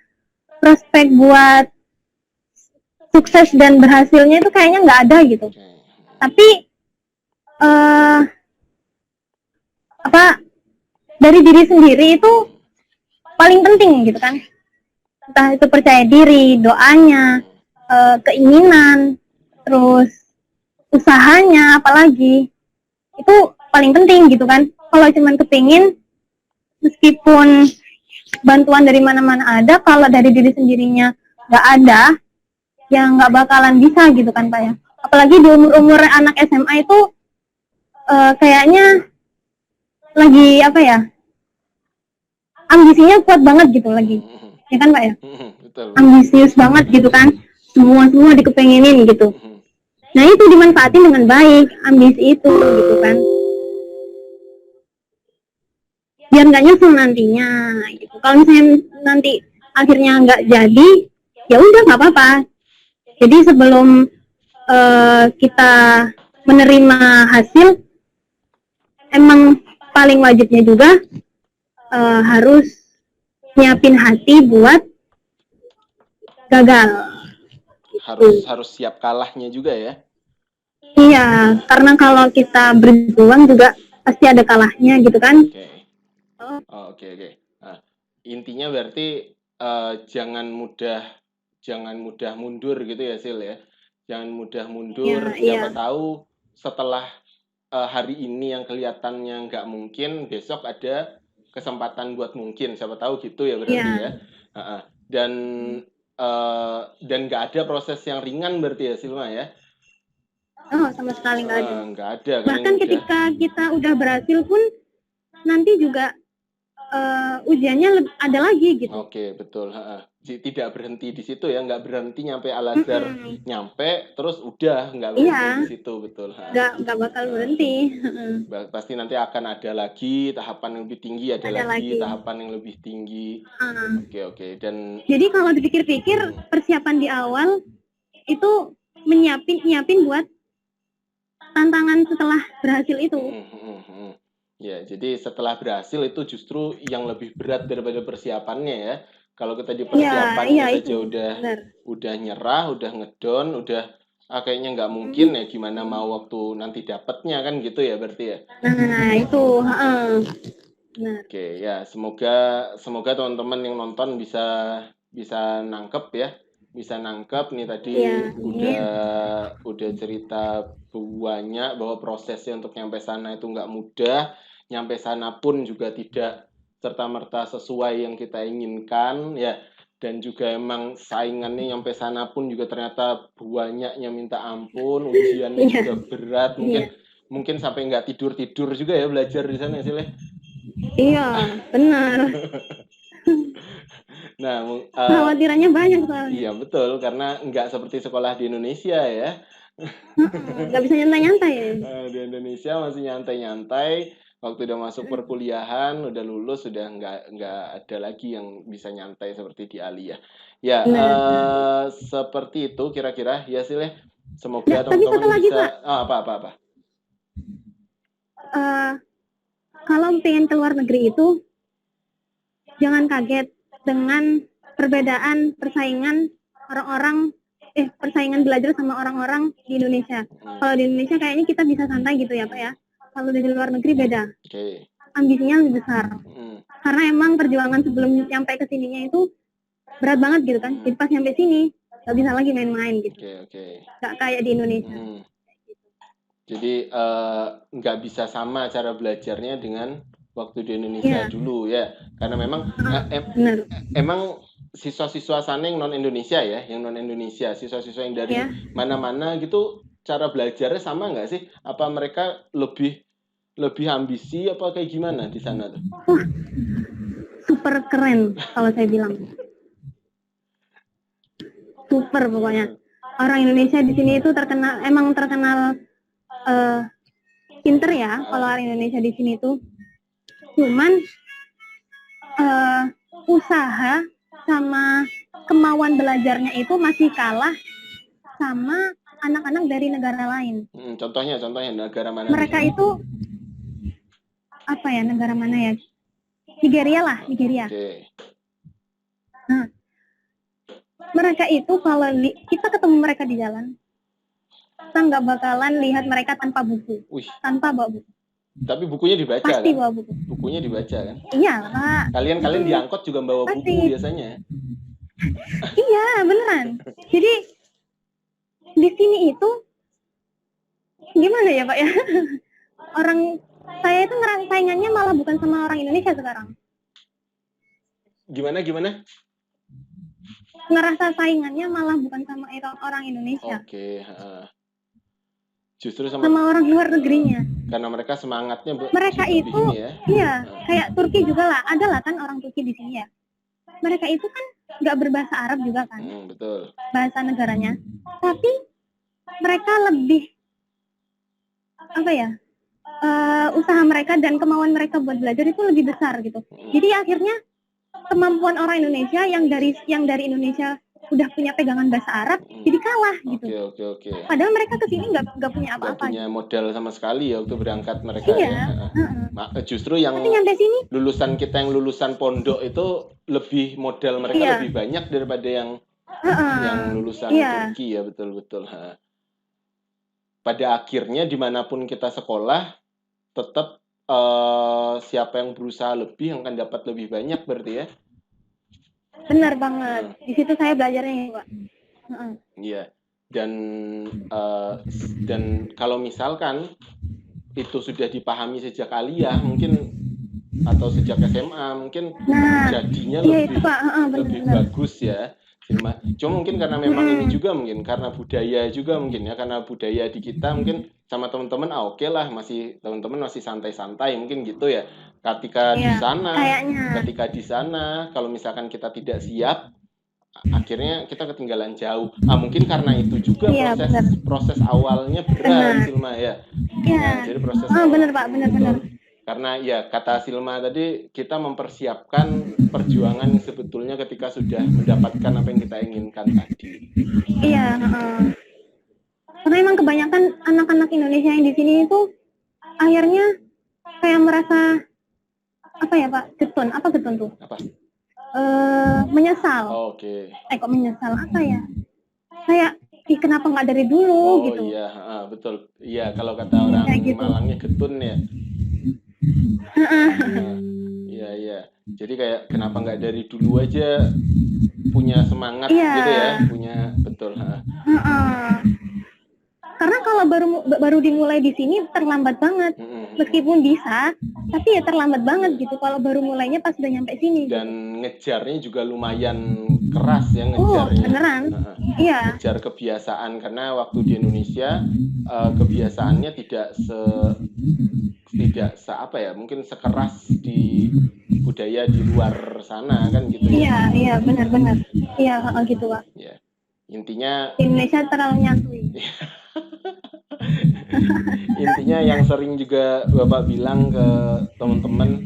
prospek buat sukses dan berhasilnya itu kayaknya nggak ada gitu, tapi apa dari diri sendiri itu paling penting gitu kan. Entah itu percaya diri, doanya, keinginan, terus usahanya, apalagi itu paling penting gitu kan. Kalau cuman kepingin, meskipun bantuan dari mana-mana ada, kalau dari diri sendirinya nggak ada, ya nggak bakalan bisa gitu kan Pak ya. Apalagi di umur-umur anak SMA itu kayaknya lagi apa ya, ambisinya kuat banget gitu lagi, ya kan Pak ya. Ambisius banget gitu kan, semua dikepengenin gitu. Nah itu dimanfaatin dengan baik ambisi itu gitu kan, biar nggak nyesel nantinya gitu. Kalau misalnya nanti akhirnya nggak jadi, ya udah nggak apa-apa. Jadi sebelum kita menerima hasil, emang paling wajibnya juga harus nyiapin hati buat gagal. Harus siap kalahnya juga ya. Iya, karena kalau kita berjuang juga pasti ada kalahnya gitu kan. Oke. Nah, intinya berarti jangan mudah mundur gitu ya Sil ya. Jangan mudah mundur. Siapa tahu setelah hari ini yang kelihatannya nggak mungkin, besok ada kesempatan buat mungkin. Siapa tahu gitu ya berarti ya. Dan dan nggak ada proses yang ringan berarti ya Silma ya? Oh, sama sekali nggak ada. Nggak ada kan Bahkan ini ketika kita udah berhasil pun nanti juga ujiannya ada lagi gitu. Oke, betul. Tidak berhenti di situ ya, nggak berhenti nyampe Al-Azhar, nyampe terus udah nggak berhenti di situ, betul. Nggak bakal berhenti. Pasti nanti akan ada lagi tahapan yang lebih tinggi, ada lagi tahapan yang lebih tinggi. Oke. Dan jadi kalau dipikir-pikir persiapan di awal itu nyiapin buat tantangan setelah berhasil itu. Ya, jadi setelah berhasil itu justru yang lebih berat daripada persiapannya ya. Kalau kita di persiapannya saja udah nyerah, udah ngedon, udah kayaknya nggak mungkin ya, gimana mau waktu nanti dapatnya kan gitu ya berarti ya. Nah itu. Oke ya, semoga teman-teman yang nonton bisa nangkep ya. Bisa nangkep nih tadi udah cerita banyak bahwa prosesnya untuk nyampe sana itu nggak mudah, nyampe sana pun juga tidak serta-merta sesuai yang kita inginkan ya, dan juga emang saingannya nyampe sana pun juga ternyata banyaknya minta ampun, ujiannya juga berat, mungkin sampai nggak tidur juga ya belajar di sana sih. Iya, benar. Nah, khawatirannya banyak soalnya. Iya betul, karena nggak seperti sekolah di Indonesia ya. Nggak bisa nyantai-nyantai ya. Di Indonesia masih nyantai-nyantai. Waktu udah masuk perkuliahan, udah lulus, udah nggak ada lagi yang bisa nyantai seperti di Aliyah. Ya, seperti itu kira-kira ya sih ya. Semoga teman-teman bisa. Apa? Kalau pengen keluar negeri itu jangan kaget dengan perbedaan persaingan persaingan belajar sama orang-orang di Indonesia. Kalau di Indonesia kayaknya kita bisa santai gitu ya Pak ya. Kalau di luar negeri beda. Ambisinya lebih besar. Karena emang perjuangan sebelum sampai ke sininya itu berat banget gitu kan. Jadi pas sampai sini nggak bisa lagi main-main gitu. Nggak kayak di Indonesia. Jadi nggak bisa sama cara belajarnya dengan waktu di Indonesia dulu ya, karena memang emang siswa-siswa sana yang non Indonesia ya, siswa-siswa yang dari mana-mana gitu, cara belajarnya sama nggak sih? Apa mereka lebih ambisi apa kayak gimana di sana tuh? Super keren kalau saya bilang. Super pokoknya. Orang Indonesia di sini itu terkenal pinter ya kalau orang Indonesia di sini tuh. Cuman usaha sama kemauan belajarnya itu masih kalah sama anak-anak dari negara lain. Contohnya negara mana? Mereka itu apa ya, negara mana ya? Nigeria. Nah, mereka itu kalau kita ketemu mereka di jalan, kita nggak bakalan lihat mereka tanpa buku, tanpa bawa buku. Tapi bukunya dibaca. Pasti kan? Bawa buku. Bukunya dibaca kan? Iya Pak. Kalian diangkot juga bawa buku biasanya. Iya beneran. Jadi di sini itu gimana ya Pak ya? Saya itu ngerasa saingannya malah bukan sama orang Indonesia sekarang. Gimana? Ngerasa saingannya malah bukan sama orang Indonesia. Oke. Justru sama orang luar negerinya. Karena mereka semangatnya mereka itu sini ya. Iya, kayak Turki juga lah, ada lah kan orang Turki di sini ya. Mereka itu kan nggak berbahasa Arab juga kan. Betul. Bahasa negaranya. Tapi mereka lebih usaha mereka dan kemauan mereka buat belajar itu lebih besar gitu. Jadi akhirnya kemampuan orang Indonesia yang dari Indonesia udah punya pegangan bahasa Arab jadi kalah gitu. Oke. Padahal mereka kesini nggak punya apa-apa. Nggak punya modal sama sekali ya waktu berangkat mereka. Iya. Justru yang sini, lulusan kita yang lulusan pondok itu lebih modal mereka lebih banyak daripada yang lulusan Turki ya, betul. Pada akhirnya dimanapun kita sekolah tetap siapa yang berusaha lebih akan dapat lebih banyak berarti ya. Benar banget. Di situ saya belajarnya, Pak. Iya. Dan kalau misalkan itu sudah dipahami sejak aliyah mungkin atau sejak SMA mungkin jadinya lebih bagus ya. Silma. Cuma mungkin karena memang ini juga mungkin karena budaya juga mungkin ya, karena budaya di kita mungkin sama teman-teman oke lah, masih teman-teman masih santai-santai mungkin gitu ya. Ketika di Iya, sana, kayaknya. kalau misalkan kita tidak siap, akhirnya kita ketinggalan jauh. Mungkin karena itu juga Iya, benar. proses awalnya berat, Silma ya. Iya. Jadi proses Benar Pak, benar. Karena ya kata Silma tadi, kita mempersiapkan perjuangan sebetulnya ketika sudah mendapatkan apa yang kita inginkan tadi. Iya. Karena emang kebanyakan anak-anak Indonesia yang di sini itu akhirnya kayak merasa apa ya Pak, getun. Apa getun tuh? Apa? Menyesal. Oke. Kok menyesal apa ya? Kayak kenapa nggak dari dulu gitu. Oh iya, betul. Iya, kalau kata orang gitu. Malangnya getun ya. Iya. Jadi kayak kenapa nggak dari dulu aja punya semangat gitu ya, punya betul. Karena kalau baru dimulai di sini terlambat banget. Meskipun bisa, tapi ya terlambat banget gitu. Kalau baru mulainya pas udah nyampe sini. Dan ngejarnya juga lumayan keras ya ngejarnya. Beneran. Iya. Ngejar kebiasaan, karena waktu di Indonesia kebiasaannya tidak apa ya, mungkin sekeras di budaya di luar sana kan gitu ya. Iya, benar. Iya, gitu Pak. Ya. Intinya Indonesia terlalu nyantui. Intinya yang sering juga Bapak bilang ke teman-teman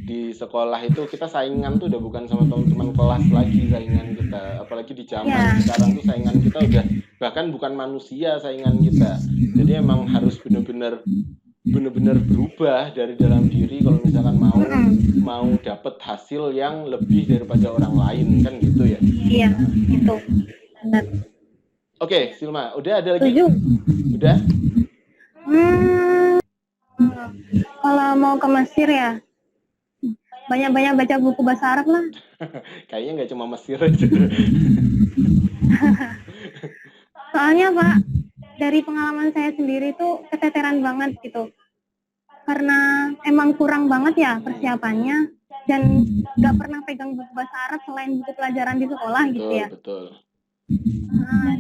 di sekolah itu, kita saingan tuh udah bukan sama teman-teman kelas lagi saingan kita, apalagi di zaman sekarang tuh saingan kita udah bahkan bukan manusia saingan kita. Jadi emang harus benar-benar berubah dari dalam diri kalau misalkan mau dapat hasil yang lebih daripada orang lain kan gitu ya. Iya, gitu. Benar. Oke, Silma, udah ada lagi? Tujuh. Udah? Kalau mau ke Mesir ya, banyak-banyak baca buku bahasa Arab lah. Kayaknya nggak cuma Mesir aja. Soalnya Pak, dari pengalaman saya sendiri tuh keteteran banget gitu. Karena emang kurang banget ya persiapannya, dan nggak pernah pegang buku bahasa Arab selain buku pelajaran di sekolah gitu ya. Betul.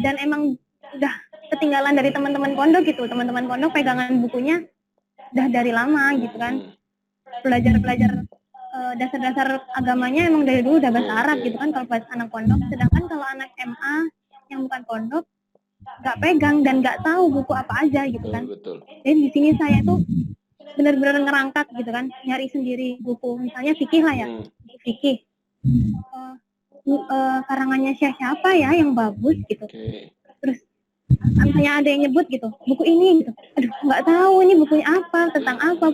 Dan emang udah ketinggalan dari teman-teman pondok gitu. Teman-teman pondok pegangan bukunya udah dari lama gitu kan. Belajar dasar-dasar agamanya emang dari dulu udah bahasa Arab gitu kan kalau buat anak pondok. Sedangkan kalau anak MA yang bukan pondok nggak pegang dan nggak tahu buku apa aja gitu kan. Betul. Jadi di sini saya tuh benar-benar ngerangkak gitu kan, nyari sendiri buku, misalnya fikih lah ya, fikih. Karangannya siapa ya yang bagus gitu. Terus misalnya ada yang nyebut gitu, buku ini gitu. Aduh, nggak tahu ini bukunya apa, tentang apa.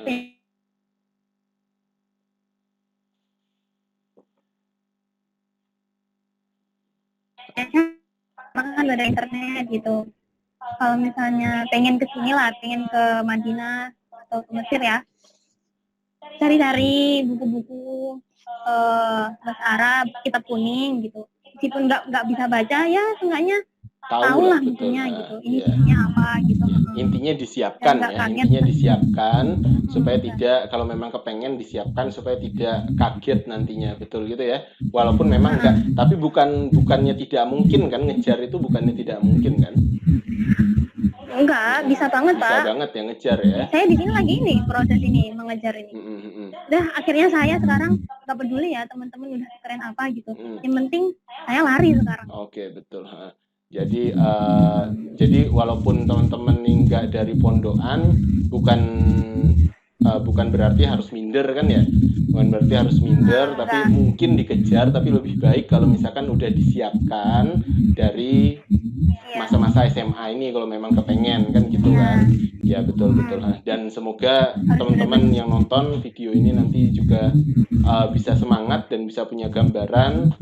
Kan ada internet gitu. Kalau misalnya pengen kesini lah, pengen ke Madinah atau ke Mesir ya, cari-cari buku-buku bahasa Arab, kitab kuning gitu. Meskipun nggak bisa baca ya, seenggaknya tahu lah bukunya gitu. Ini bukunya apa gitu. Intinya disiapkan ya, intinya disiapkan supaya tidak, kalau memang kepengen disiapkan supaya tidak kaget nantinya, betul gitu ya. Walaupun memang enggak, tapi bukannya tidak mungkin kan, ngejar itu bukannya tidak mungkin kan. Enggak, bisa banget Pak. Bisa banget ya ngejar ya. Saya di sini lagi proses ini mengejar ini. Udah akhirnya saya sekarang nggak peduli ya teman-teman udah keren apa gitu. Yang penting saya lari sekarang. Oke, betul. Jadi walaupun teman-teman nggak dari pondokan, bukan berarti harus minder kan ya. Bukan berarti harus minder, tapi mungkin dikejar, tapi lebih baik kalau misalkan udah disiapkan dari masa-masa SMA ini kalau memang kepengen kan gitu kan. Ya betul. Dan semoga teman-teman yang nonton video ini nanti juga bisa semangat dan bisa punya gambaran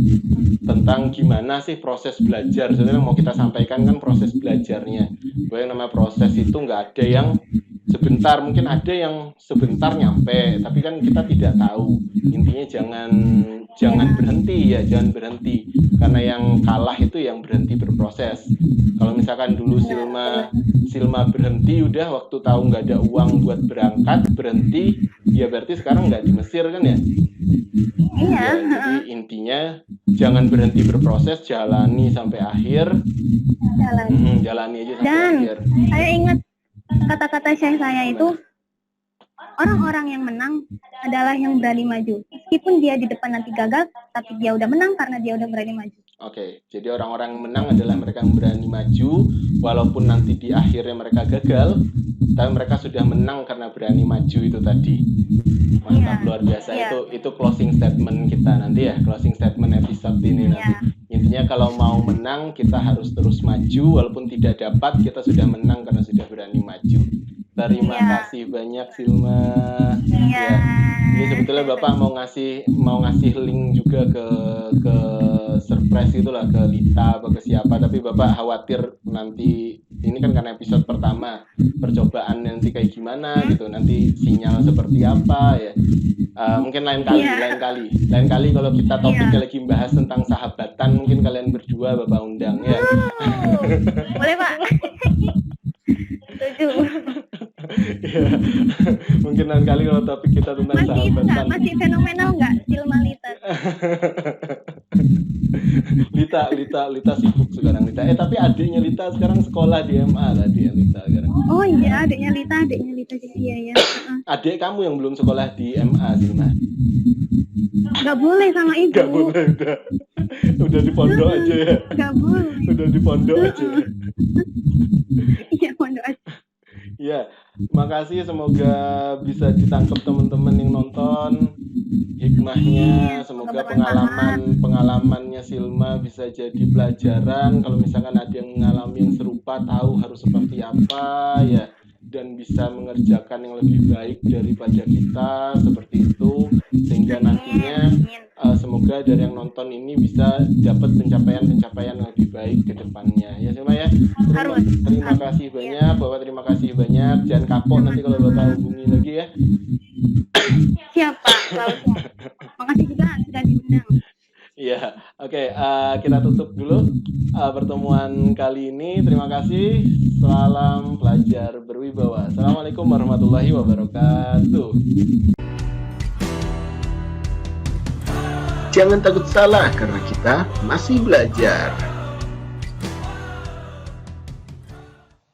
tentang gimana sih proses belajar. Sebenarnya mau kita sampaikan kan proses belajarnya. Bahwa yang namanya proses itu nggak ada yang sebentar, mungkin ada yang sebentar nyampe, tapi kan kita tidak tahu. Intinya jangan berhenti ya, jangan berhenti, karena yang kalah itu yang berhenti berproses. Kalau misalkan dulu Silma berhenti, udah waktu tahu nggak ada uang buat berangkat, berhenti, ya berarti sekarang nggak di Mesir kan ya? Iya. Jadi intinya jangan berhenti berproses, jalani sampai akhir. Jalani aja sampai Dan akhir. saya ingat kata-kata syekh saya itu, orang-orang yang menang adalah yang berani maju. Meskipun dia di depan nanti gagal, tapi dia udah menang karena dia udah berani maju. Oke, jadi orang-orang yang menang adalah mereka yang berani maju, walaupun nanti di akhirnya mereka gagal, tapi mereka sudah menang karena berani maju itu tadi. Mantap, luar biasa. Itu closing statement kita nanti ya, closing statement episode ini nanti. Intinya kalau mau menang kita harus terus maju, walaupun tidak dapat kita sudah menang karena sudah berani maju. Terima kasih banyak Silma. Ya. Ini sebetulnya Bapak mau ngasih link juga ke surprise itulah, ke Lita atau ke siapa, tapi Bapak khawatir nanti ini kan karena episode pertama, percobaan nanti kayak gimana gitu, nanti sinyal seperti apa ya. Mungkin lain kali kalau kita topiknya lagi membahas tentang sahabatan, mungkin kalian berdua Bapak undang ya. Boleh Pak. Setuju. Ya, mungkin lain kali kalau topik kita tentang sahabatan. Masih fenomenal nggak Silma Lita? Lita sibuk sekarang Lita. Tapi adiknya Lita sekarang sekolah di MA lah, adiknya Lita sekarang. Oh iya, adiknya Lita iya. Adik kamu yang belum sekolah di MA sih, Mas? Nggak boleh sama ibu. Nggak boleh, udah di pondok aja ya. Nggak boleh. Udah di pondok aja. Iya, pondok aja. Ya, makasih, semoga bisa ditangkap teman-teman yang nonton hikmahnya, semoga pengalamannya Silma bisa jadi pelajaran. Kalau misalkan ada yang mengalami yang serupa, tahu harus seperti apa ya, dan bisa mengerjakan yang lebih baik daripada kita, seperti itu, sehingga nantinya semoga dari yang nonton ini bisa dapat pencapaian yang lebih baik ke depannya ya Silma ya. Terima kasih banyak Bapak, terima kasih banyak. Jangan kapok nanti kalau Bapak hubungi lagi ya. Siapa? Makasih juga sudah diundang. Iya, oke, kita tutup dulu pertemuan kali ini. Terima kasih. Salam pelajar berwibawa. Assalamualaikum warahmatullahi wabarakatuh. Jangan takut salah karena kita masih belajar.